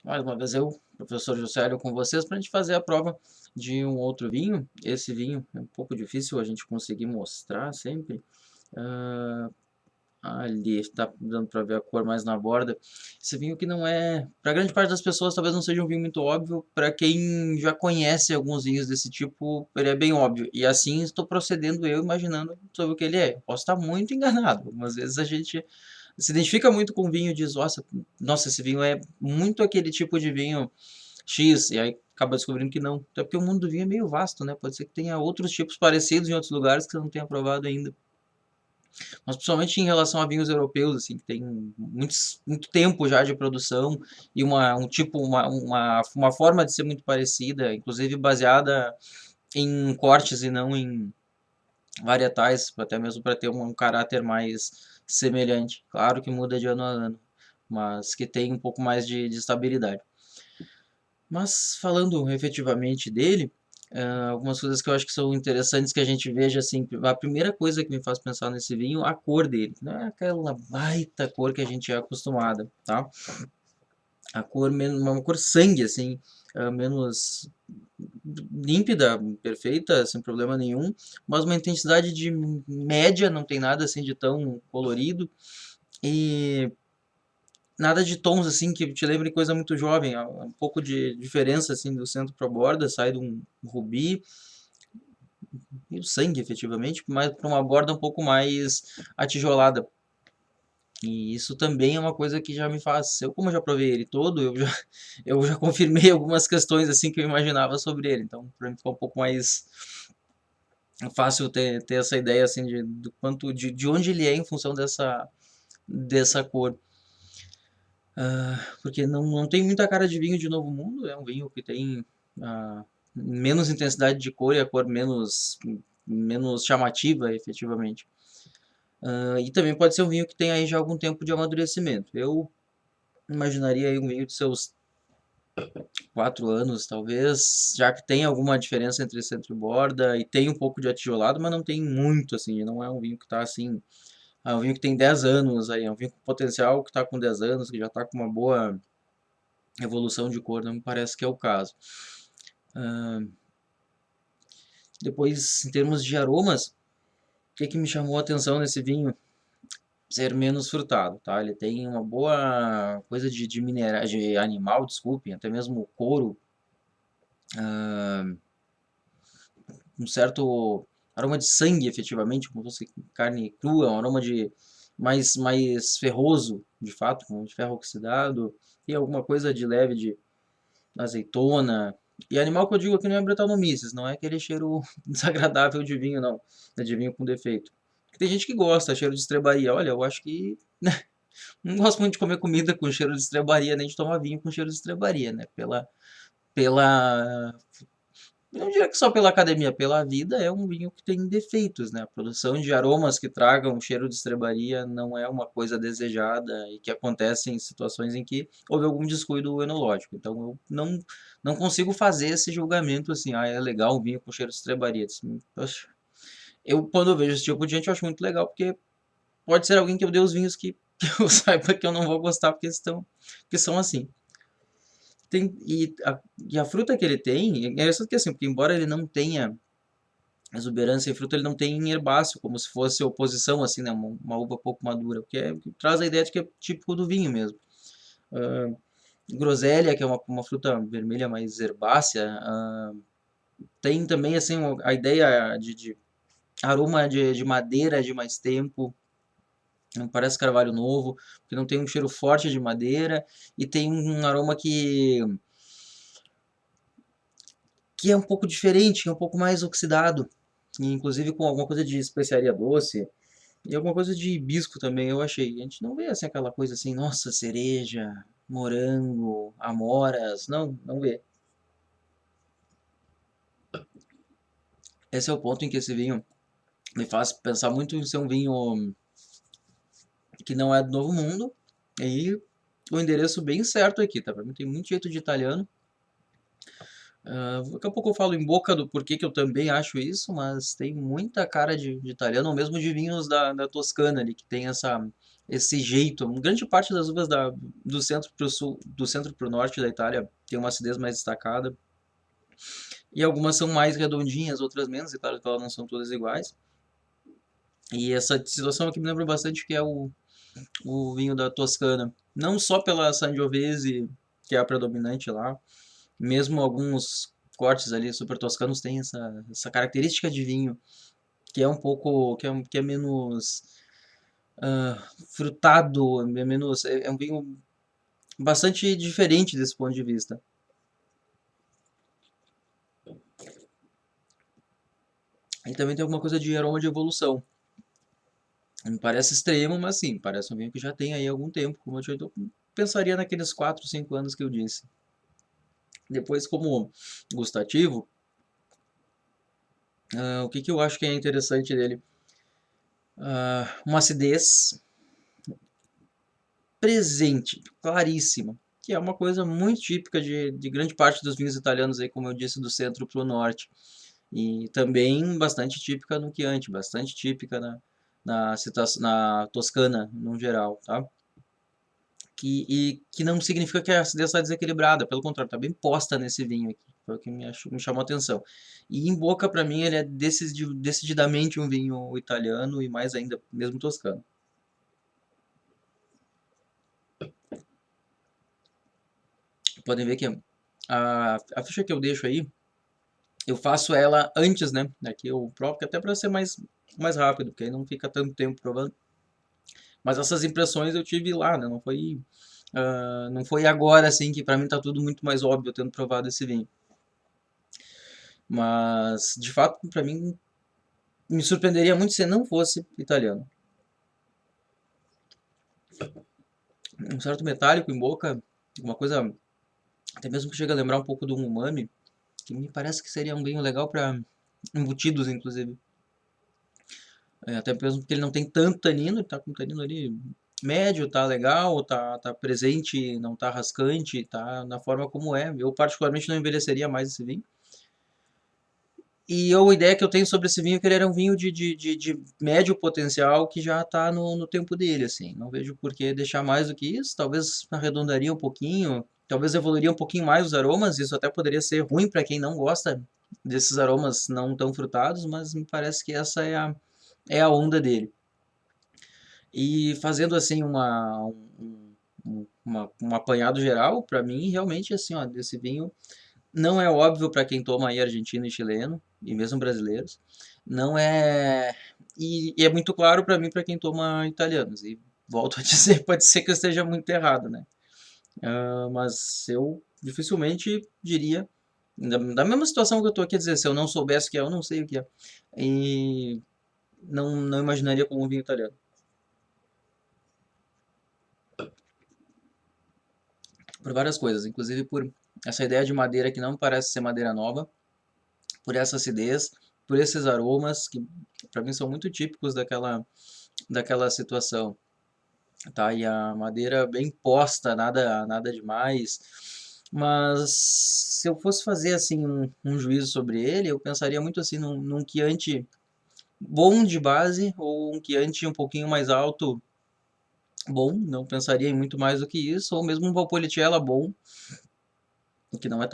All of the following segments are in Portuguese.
Mais uma vez eu, professor Juscelio, com vocês para a gente fazer a prova de um outro vinho. Esse vinho é um pouco difícil a gente conseguir mostrar sempre. Ah, ali, está dando para ver a cor mais na borda. Esse vinho que não é, para grande parte das pessoas, talvez não seja um vinho muito óbvio. Para quem já conhece alguns vinhos desse tipo, ele é bem óbvio. E assim estou procedendo eu, imaginando sobre o que ele é. Posso estar muito enganado. Algumas vezes a gente se identifica muito com vinho e diz, nossa, esse vinho é muito aquele tipo de vinho X, e aí acaba descobrindo que não. Até porque o mundo do vinho é meio vasto, né? Pode ser que tenha outros tipos parecidos em outros lugares que você não tenha provado ainda. Mas principalmente em relação a vinhos europeus, assim, que tem muito tempo já de produção e uma forma de ser muito parecida, inclusive baseada em cortes e não em varietais, até mesmo para ter um caráter mais semelhante. Claro que muda de ano a ano, mas que tem um pouco mais de estabilidade. Mas falando efetivamente dele, algumas coisas que eu acho que são interessantes que a gente veja assim, a primeira coisa que me faz pensar nesse vinho, a cor dele, não é aquela baita cor que a gente é acostumada, tá? A cor menos, uma cor sangue assim, menos límpida, perfeita, sem problema nenhum, mas uma intensidade de média, não tem nada assim de tão colorido e nada de tons assim que te lembre coisa muito jovem, um pouco de diferença assim do centro para a borda, sai de um rubi e o sangue efetivamente, mas para uma borda um pouco mais atijolada. E isso também é uma coisa que já me faz, eu como já provei ele todo, eu já confirmei algumas questões assim que eu imaginava sobre ele, então para mim ficou um pouco mais fácil ter essa ideia assim do quanto de onde ele é em função dessa cor. Porque não tem muita cara de vinho de Novo Mundo, é um vinho que tem menos intensidade de cor e a cor menos chamativa, efetivamente. E também pode ser um vinho que tem aí já algum tempo de amadurecimento. Eu imaginaria aí um vinho de seus 4 anos, talvez, já que tem alguma diferença entre centro e borda e tem um pouco de atijolado, mas não tem muito, assim, não é um vinho que está assim. É um vinho que tem 10 anos aí, é um vinho com potencial que está com 10 anos, que já está com uma boa evolução de cor, não me parece que é o caso. Depois, em termos de aromas, o que me chamou a atenção nesse vinho? Ser menos frutado, tá? Ele tem uma boa coisa de mineral, de animal, desculpe, até mesmo couro, um certo aroma de sangue, efetivamente, como se fosse carne crua, um aroma de mais ferroso, de fato, como de ferro oxidado, e alguma coisa de leve de azeitona. E animal que eu digo aqui não é Brettanomyces, não é aquele cheiro desagradável de vinho, não. É de vinho com defeito. Porque tem gente que gosta, cheiro de estrebaria. Olha, eu acho que não gosto muito de comer comida com cheiro de estrebaria, nem de tomar vinho com cheiro de estrebaria, né? Pela não diria que só pela academia, pela vida, é um vinho que tem defeitos, né? A produção de aromas que tragam cheiro de estrebaria não é uma coisa desejada e que acontece em situações em que houve algum descuido enológico. Então eu não consigo fazer esse julgamento assim, é legal um vinho com cheiro de estrebaria. Poxa, eu quando eu vejo esse tipo de gente eu acho muito legal porque pode ser alguém que eu dê os vinhos que eu saiba que eu não vou gostar porque são assim. E a fruta que ele tem, é interessante que assim, porque embora ele não tenha exuberância em fruta, ele não tem herbáceo, como se fosse oposição, assim, né, uma uva pouco madura, que traz a ideia de que é típico do vinho mesmo. Groselha, que é uma fruta vermelha mais herbácea, tem também, assim, a ideia de aroma de madeira de mais tempo, não parece carvalho novo, porque não tem um cheiro forte de madeira, e tem um aroma que é um pouco diferente, é um pouco mais oxidado, inclusive com alguma coisa de especiaria doce e alguma coisa de hibisco também, eu achei. A gente não vê assim aquela coisa assim, nossa, cereja, morango, amoras, não vê. Esse é o ponto em que esse vinho me faz pensar muito em ser um vinho que não é do Novo Mundo e o endereço bem certo aqui, tá? Pra mim tem muito jeito de italiano. Daqui a pouco eu falo em boca do porquê que eu também acho isso, mas tem muita cara de italiano, ou mesmo de vinhos da Toscana ali, que tem esse jeito. Grande parte das uvas do centro para o sul, do centro para o norte da Itália tem uma acidez mais destacada. E algumas são mais redondinhas, outras menos, e claro que elas não são todas iguais. E essa situação aqui me lembra bastante que é o vinho da Toscana. Não só pela Sangiovese, que é a predominante lá, mesmo alguns cortes ali super toscanos têm essa característica de vinho, que é um pouco, que é menos frutado, é menos, é um vinho bastante diferente desse ponto de vista. E também tem alguma coisa de aroma de evolução. Não parece extremo, mas sim, parece um vinho que já tem aí algum tempo, como eu pensaria naqueles 4, 5 anos que eu disse. Depois, como gustativo, o que eu acho que é interessante dele? Uma acidez presente, claríssima, que é uma coisa muito típica de grande parte dos vinhos italianos, aí, como eu disse, do centro para o norte. E também bastante típica no Chianti, bastante típica na Toscana, no geral, tá? Que não significa que a acidez está desequilibrada, pelo contrário, está bem posta nesse vinho aqui, foi o que me chamou a atenção. E em boca, para mim, ele é decididamente um vinho italiano e mais ainda, mesmo toscano. Podem ver que a ficha que eu deixo aí, eu faço ela antes, né? Aqui eu provo, até para ser mais rápido, porque aí não fica tanto tempo provando. Mas essas impressões eu tive lá, né? Não foi agora, assim, que para mim tá tudo muito mais óbvio tendo provado esse vinho. Mas, de fato, para mim, me surpreenderia muito se não fosse italiano. Um certo metálico em boca, uma coisa, até mesmo que chega a lembrar um pouco do umami, que me parece que seria um vinho legal para embutidos, inclusive. Até mesmo porque ele não tem tanto tanino, ele tá com tanino ali médio, tá legal, tá presente, não tá rascante, tá na forma como é. Eu particularmente não envelheceria mais esse vinho. E a ideia que eu tenho sobre esse vinho é que ele era um vinho de médio potencial que já está no tempo dele, assim. Não vejo por que deixar mais do que isso. Talvez arredondaria um pouquinho, talvez evoluiria um pouquinho mais os aromas. Isso até poderia ser ruim para quem não gosta desses aromas não tão frutados, mas me parece que essa é a onda dele. E fazendo assim um apanhado geral, para mim, realmente, assim, ó, desse vinho não é óbvio para quem toma aí argentino e chileno, e mesmo brasileiros. Não é. E é muito claro para mim para quem toma italianos. E volto a dizer, pode ser que eu esteja muito errado, né? Mas eu dificilmente diria. Da mesma situação que eu tô aqui a dizer, se eu não soubesse o que é, eu não sei o que é. E não imaginaria como um vinho italiano. Por várias coisas, inclusive por essa ideia de madeira que não parece ser madeira nova, por essa acidez, por esses aromas que para mim são muito típicos daquela situação, tá? E a madeira bem posta, nada demais. Mas se eu fosse fazer assim um juízo sobre ele, eu pensaria muito assim num Chianti bom de base ou um Chianti um pouquinho mais alto, bom, não pensaria em muito mais do que isso, ou mesmo um Valpolicella bom, que não é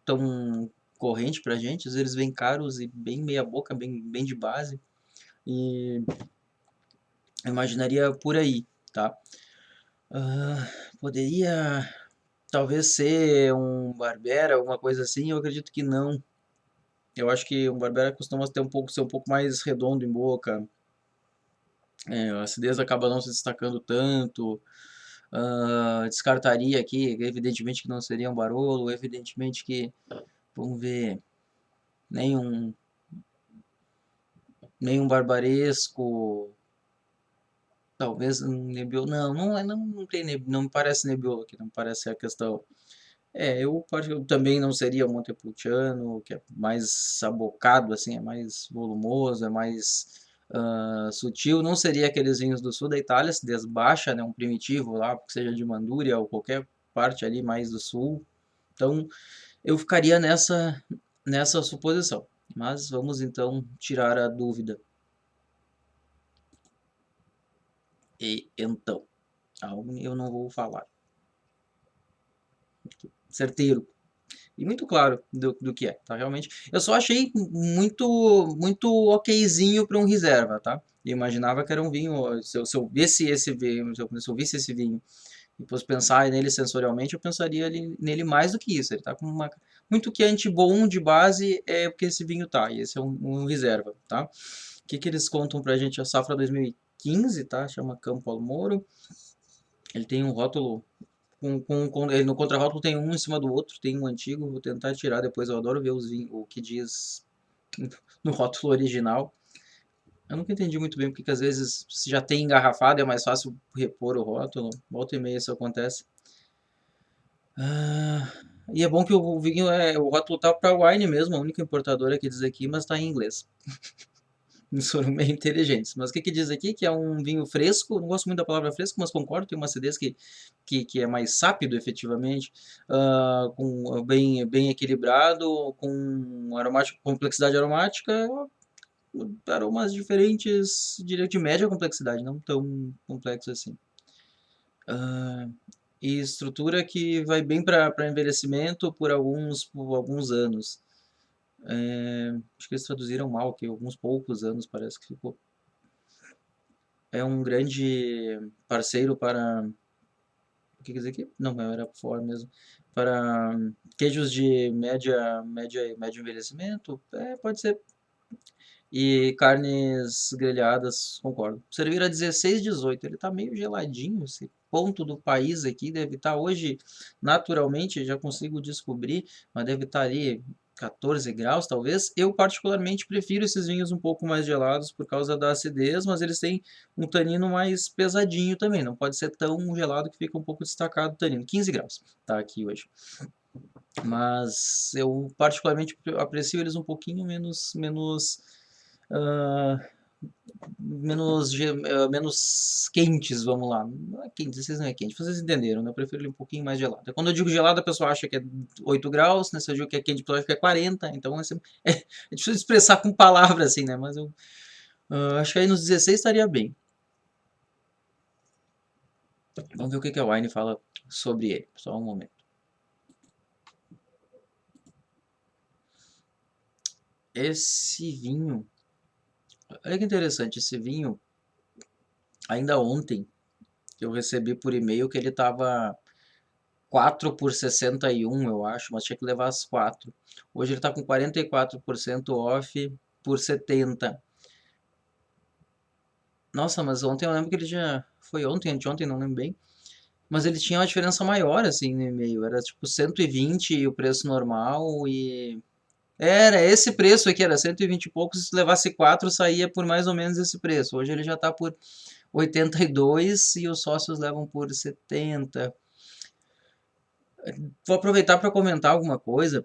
tão corrente pra gente, às vezes eles vêm caros e bem meia boca, bem de base, e eu imaginaria por aí, tá? Poderia talvez ser um Barbera, alguma coisa assim, eu acredito que não. Eu acho que um Barbera costuma ser um pouco mais redondo em boca, a acidez acaba não se destacando tanto. Descartaria aqui, evidentemente que não seria um Barolo, evidentemente que, vamos ver, nenhum, nenhum Barbaresco, talvez um Nebbiolo, não tem, não me parece Nebbiolo aqui, não me parece a questão. Eu também não seria o Montepulciano, que é mais sabocado, assim, é mais volumoso, é mais sutil. Não seria aqueles vinhos do sul da Itália, se desbaixa, né, um primitivo lá, que seja de Manduria ou qualquer parte ali mais do sul. Então, eu ficaria nessa suposição. Mas vamos então tirar a dúvida. E então, algo eu não vou falar. Certeiro e muito claro do que é, tá? Realmente. Eu só achei muito okzinho para um reserva, tá? Eu imaginava que era um vinho. Se eu visse esse vinho, se eu visse esse vinho e fosse pensar nele sensorialmente, eu pensaria nele mais do que isso. Ele tá com muito que antibom de base é porque esse vinho tá. E esse é um reserva, tá? O que que eles contam pra gente? A safra 2015, tá? Chama Campo Almoro. Ele tem um rótulo ele no contrarótulo tem um em cima do outro, tem um antigo, vou tentar tirar depois, eu adoro ver o que diz no rótulo original. Eu nunca entendi muito bem porque que às vezes se já tem engarrafado é mais fácil repor o rótulo, volta e meia isso acontece. Ah, e é bom que o vinho o rótulo tá para wine mesmo, a única importadora que diz aqui, mas tá em inglês. Eles foram meio inteligentes. Mas o que que diz aqui? Que é um vinho fresco. Não gosto muito da palavra fresco, mas concordo. Tem uma acidez que é mais sápido, efetivamente. Bem equilibrado, com complexidade aromática. Aromas diferentes, diria de média complexidade, não tão complexo assim. E estrutura que vai bem para envelhecimento por alguns anos. Acho que eles traduziram mal aqui, alguns poucos anos parece que ficou. É um grande parceiro para. O que quer dizer aqui? Não, era for mesmo. Para queijos de médio envelhecimento? Pode ser. E carnes grelhadas, concordo. Servir a 16,18. Ele tá meio geladinho. Esse ponto do país aqui deve estar hoje, naturalmente, já consigo descobrir, mas deve estar ali 14 graus, talvez. Eu, particularmente, prefiro esses vinhos um pouco mais gelados por causa da acidez, mas eles têm um tanino mais pesadinho também. Não pode ser tão gelado que fica um pouco destacado o tanino. 15 graus tá aqui hoje. Mas eu, particularmente, aprecio eles um pouquinho ah, menos quentes, vamos lá. Não é quente, vocês não é quente, vocês entenderam, né? Eu prefiro ele um pouquinho mais gelado. Quando eu digo gelado, a pessoa acha que é 8 graus, né? Se eu digo que é quente, a pessoa acha que é 40, então é difícil de expressar com palavras assim, né? Mas eu acho que aí nos 16 estaria bem. Vamos ver o que a Wine fala sobre ele, só um momento. Esse vinho, olha que interessante, esse vinho, ainda ontem eu recebi por e-mail que ele estava 4 por 61, eu acho, mas tinha que levar as 4. Hoje ele está com 44% off por 70. Nossa, mas ontem eu lembro que ele já. Foi ontem, anteontem, não lembro bem. Mas ele tinha uma diferença maior, assim, no e-mail. Era tipo 120 o preço normal e. Era esse preço aqui, era 120 e poucos. Se levasse 4, saía por mais ou menos esse preço. Hoje ele já está por 82 e os sócios levam por 70. Vou aproveitar para comentar alguma coisa.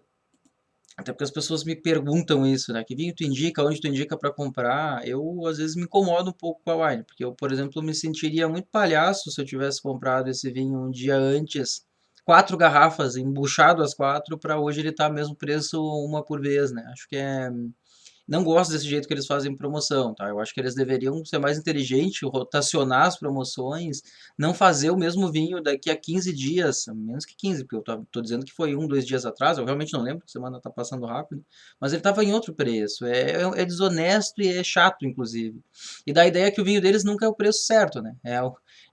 Até porque as pessoas me perguntam isso, né? Que vinho tu indica, onde tu indica para comprar? Eu às vezes me incomodo um pouco com a wine, porque eu, por exemplo, me sentiria muito palhaço se eu tivesse comprado esse vinho um dia antes, 4 garrafas, embuchado as 4, para hoje ele tá mesmo preço uma por vez, né? Acho que não gosto desse jeito que eles fazem promoção, tá? Eu acho que eles deveriam ser mais inteligentes, rotacionar as promoções, não fazer o mesmo vinho daqui a 15 dias, menos que 15, porque eu tô dizendo que foi 2 dias atrás, eu realmente não lembro, a semana tá passando rápido, mas ele tava em outro preço. É desonesto e é chato, inclusive. E dá a ideia que o vinho deles nunca é o preço certo, né?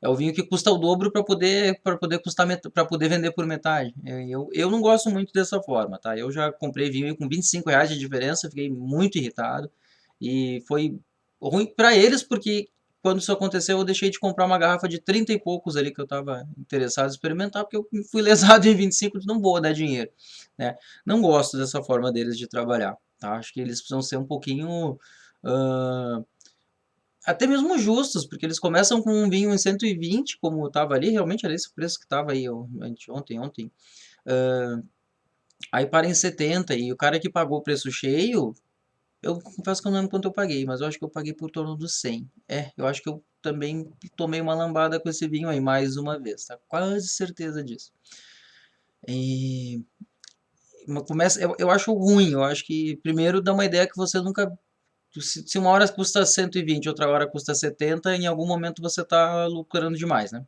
É o vinho que custa o dobro para poder vender por metade. Eu não gosto muito dessa forma, tá? Eu já comprei vinho com R$ 25 de diferença, fiquei muito irritado e foi ruim para eles porque quando isso aconteceu eu deixei de comprar uma garrafa de 30 e poucos ali que eu estava interessado em experimentar porque eu fui lesado em 25, não vou dar dinheiro, né? Não gosto dessa forma deles de trabalhar, tá? Acho que eles precisam ser um pouquinho até mesmo justos, porque eles começam com um vinho em 120, como estava ali, realmente era esse o preço que estava aí ontem. Aí para em 70, e o cara que pagou o preço cheio, eu confesso que eu não lembro quanto eu paguei, mas eu acho que eu paguei por torno dos 100. Eu acho que eu também tomei uma lambada com esse vinho aí, mais uma vez, tá? Quase certeza disso. E eu acho ruim, eu acho que primeiro dá uma ideia que você nunca Se uma hora custa 120, outra hora custa 70, em algum momento você está lucrando demais, né?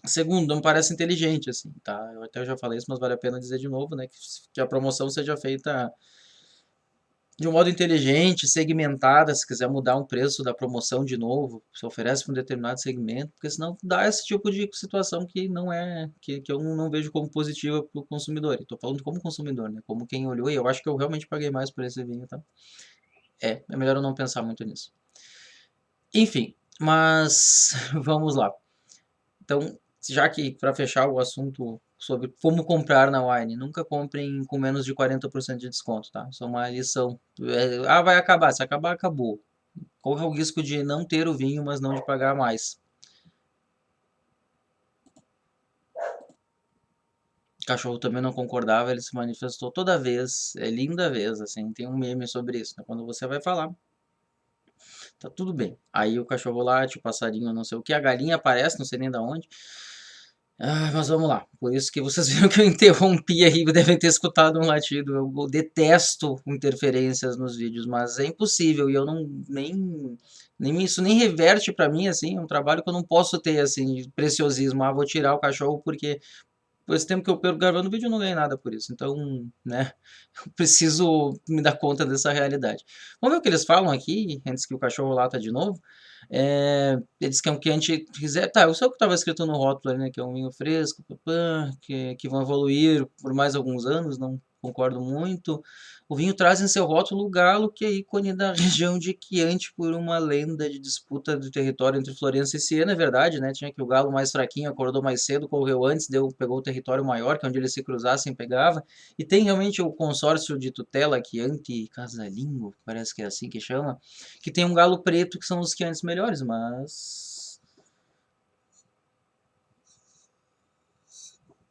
Segundo, não parece inteligente, assim, tá? Eu até já falei isso, mas vale a pena dizer de novo, né? Que a promoção seja feita de um modo inteligente, segmentada, se quiser mudar um preço da promoção de novo, se oferece para um determinado segmento, porque senão dá esse tipo de situação que não é, que eu não vejo como positiva para o consumidor. Estou falando como consumidor, né? Como quem olhou, e eu acho que eu realmente paguei mais por esse vinho, tá? É melhor eu não pensar muito nisso. Enfim, mas vamos lá. Então, já que para fechar o assunto sobre como comprar na Wine, nunca comprem com menos de 40% de desconto, tá? Isso é uma lição. Vai acabar. Se acabar, acabou. Corra o risco de não ter o vinho, mas não de pagar mais. O cachorro também não concordava, ele se manifestou toda vez. É linda vez, assim, tem um meme sobre isso, né? Quando você vai falar, tá tudo bem. Aí o cachorro late, o passarinho não sei o que, a galinha aparece, não sei nem da onde. Mas vamos lá. Por isso que vocês viram que eu interrompi aí, devem ter escutado um latido. Eu detesto interferências nos vídeos, mas é impossível e eu não nem isso nem reverte pra mim assim, é um trabalho que eu não posso ter assim, de preciosismo. Vou tirar o cachorro porque por esse tempo que eu perco gravando vídeo eu não ganhei nada por isso. Então, né, eu preciso me dar conta dessa realidade. Vamos ver o que eles falam aqui, antes que o cachorro lata de novo. Eles que é um cliente quiser. Tá, eu sei o que estava escrito no rótulo ali, né? Que é um vinho fresco, papã, que vão evoluir por mais alguns anos, não concordo muito. O vinho traz em seu rótulo o galo, que é ícone da região de Chianti por uma lenda de disputa do território entre Florença e Siena, é verdade, né? Tinha que o galo mais fraquinho acordou mais cedo, correu antes, pegou o território maior, que é onde eles se cruzassem, pegava. E tem realmente o consórcio de tutela Chianti Casalingo, parece que é assim que chama, que tem um galo preto que são os Chiantis melhores, mas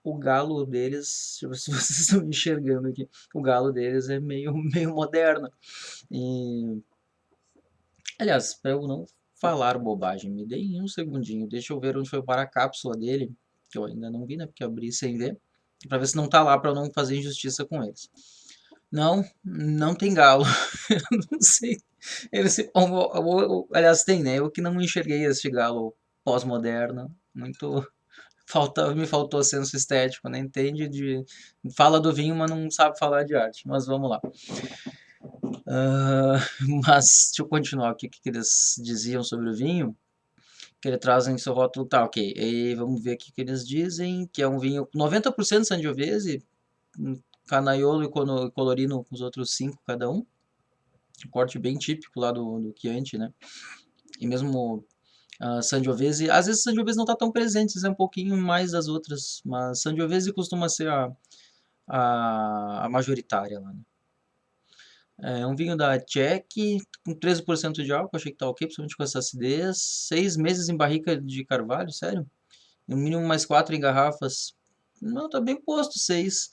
o galo deles, se vocês estão enxergando aqui, o galo deles é meio moderno. E, aliás, para eu não falar bobagem, me deem um segundinho, deixa eu ver onde foi parar a cápsula dele, que eu ainda não vi, né, porque eu abri sem ver, para ver se não tá lá para eu não fazer injustiça com eles. Não, não tem galo. Eu não sei. Aliás, tem, né? Eu que não enxerguei este galo pós-moderno. Muito. Me faltou senso estético, né? Entende de. Fala do vinho, mas não sabe falar de arte. Mas vamos lá. Mas deixa eu continuar aqui o que eles diziam sobre o vinho. Que ele traz em seu rótulo. Tá, ok. E vamos ver aqui o que eles dizem. Que é um vinho 90% Sangiovese, Canaiolo e Colorino com os outros 5 cada um. Um corte bem típico lá do Chianti, né? E mesmo Sangiovese, às vezes Sangiovese não está tão presente, é um pouquinho mais das outras, mas Sangiovese costuma ser a majoritária lá, né? É um vinho da Tchek, com 13% de álcool, achei que tá ok, principalmente com essa acidez. 6 meses em barrica de carvalho, sério? No mínimo mais 4 em garrafas. Não, tá bem posto, 6.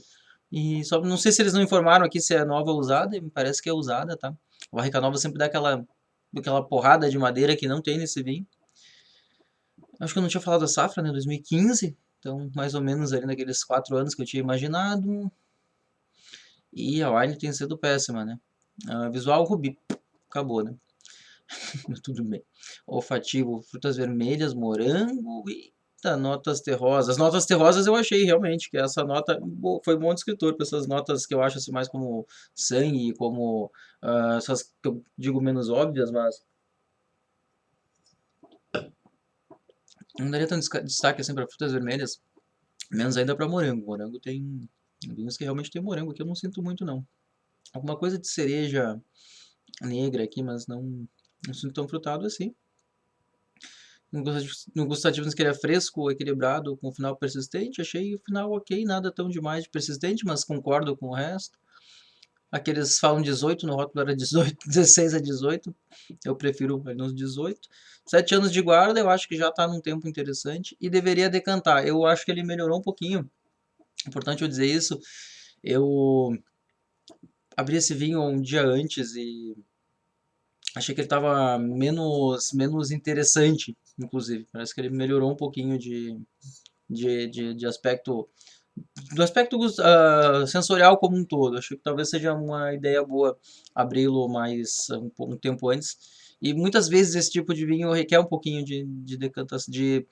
E só não sei se eles não informaram aqui se é nova ou usada, me parece que é usada, tá? A barrica nova sempre dá aquela porrada de madeira que não tem nesse vinho. Acho que eu não tinha falado da safra, né? 2015. Então, mais ou menos ali naqueles 4 anos que eu tinha imaginado. E a wine tem sido péssima, né? Visual rubi. Acabou, né? Tudo bem. Olfativo, frutas vermelhas, morango. Eita, notas terrosas. Notas terrosas eu achei realmente que essa nota foi bom de escritor, para essas notas que eu acho assim, mais como sangue, como essas que eu digo menos óbvias, mas não daria tanto destaque assim para frutas vermelhas. Menos ainda para morango. Morango tem vinhos que realmente tem morango, que eu não sinto muito não. Alguma coisa de cereja negra aqui, mas não sinto tão frutado assim. No gustativo não queria fresco, equilibrado, com final persistente. Achei o final ok, nada tão demais de persistente, mas concordo com o resto. Aqueles falam 18, no rótulo era 18, 16 a 18. Eu prefiro ali nos 18. 7 anos de guarda, eu acho que já está num tempo interessante e deveria decantar. Eu acho que ele melhorou um pouquinho. Importante eu dizer isso. Eu abri esse vinho um dia antes e achei que ele estava menos interessante, inclusive. Parece que ele melhorou um pouquinho de aspecto do aspecto sensorial como um todo. Acho que talvez seja uma ideia boa abri-lo mais um tempo antes. E muitas vezes esse tipo de vinho requer um pouquinho de decantação, de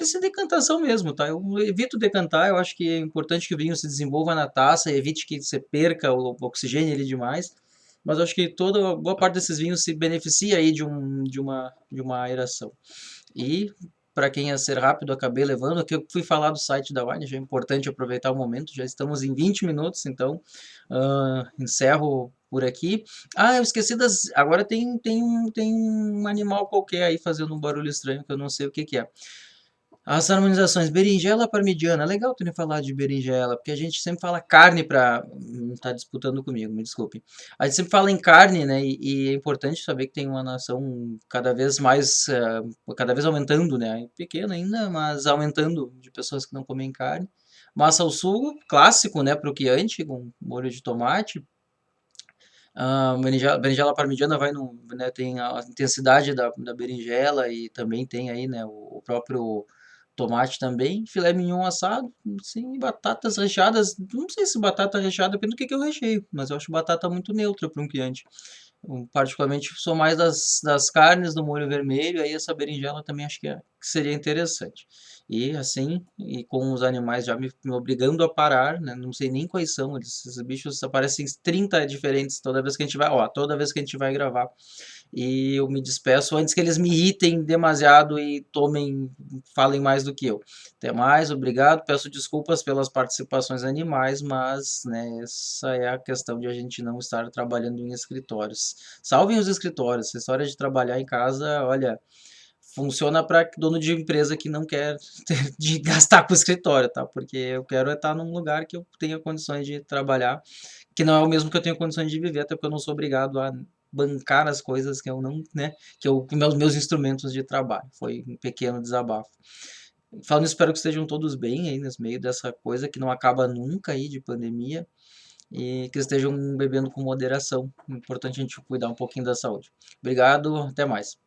ser decantação mesmo, tá? Eu evito decantar, eu acho que é importante que o vinho se desenvolva na taça, evite que você perca o oxigênio ele demais. Mas eu acho que toda boa parte desses vinhos se beneficia aí de uma aeração. E para quem ia ser rápido, acabei levando. Aqui eu fui falar do site da Wine, já é importante aproveitar o momento. Já estamos em 20 minutos, então encerro por aqui. Ah, eu esqueci das. Agora tem um animal qualquer aí fazendo um barulho estranho que eu não sei o que que é. As harmonizações, berinjela parmigiana. Legal tu me falar de berinjela, porque a gente sempre fala carne pra. Não tá disputando comigo, me desculpe. A gente sempre fala em carne, né? E é importante saber que tem uma nação cada vez mais. Cada vez aumentando, né? Pequena ainda, mas aumentando de pessoas que não comem carne. Massa ao sugo, clássico, né? Pro quiante, com molho de tomate. Berinjela parmigiana vai no, né, tem a intensidade da berinjela e também tem aí, né, o próprio tomate também, filé mignon assado, sim, batatas recheadas, não sei se batata recheada, depende do que eu recheio, mas eu acho batata muito neutra para um quiante. Eu, particularmente sou mais das carnes, do molho vermelho, aí essa berinjela também acho que seria interessante. E assim, e com os animais já me obrigando a parar, né? Não sei nem quais são, esses bichos aparecem 30 diferentes toda vez que a gente vai, ó, toda vez que a gente vai gravar. E eu me despeço antes que eles me irritem demasiado e falem mais do que eu. Até mais, obrigado. Peço desculpas pelas participações animais, mas né, essa é a questão de a gente não estar trabalhando em escritórios. Salvem os escritórios. Essa história de trabalhar em casa, olha, funciona para dono de empresa que não quer de gastar com o escritório, tá? Porque eu quero estar num lugar que eu tenha condições de trabalhar, que não é o mesmo que eu tenho condições de viver, até porque eu não sou obrigado a bancar as coisas que eu não, né, que meus instrumentos de trabalho. Foi um pequeno desabafo. Falando, espero que estejam todos bem aí nesse meio dessa coisa que não acaba nunca aí de pandemia e que estejam bebendo com moderação. É importante a gente cuidar um pouquinho da saúde. Obrigado, até mais.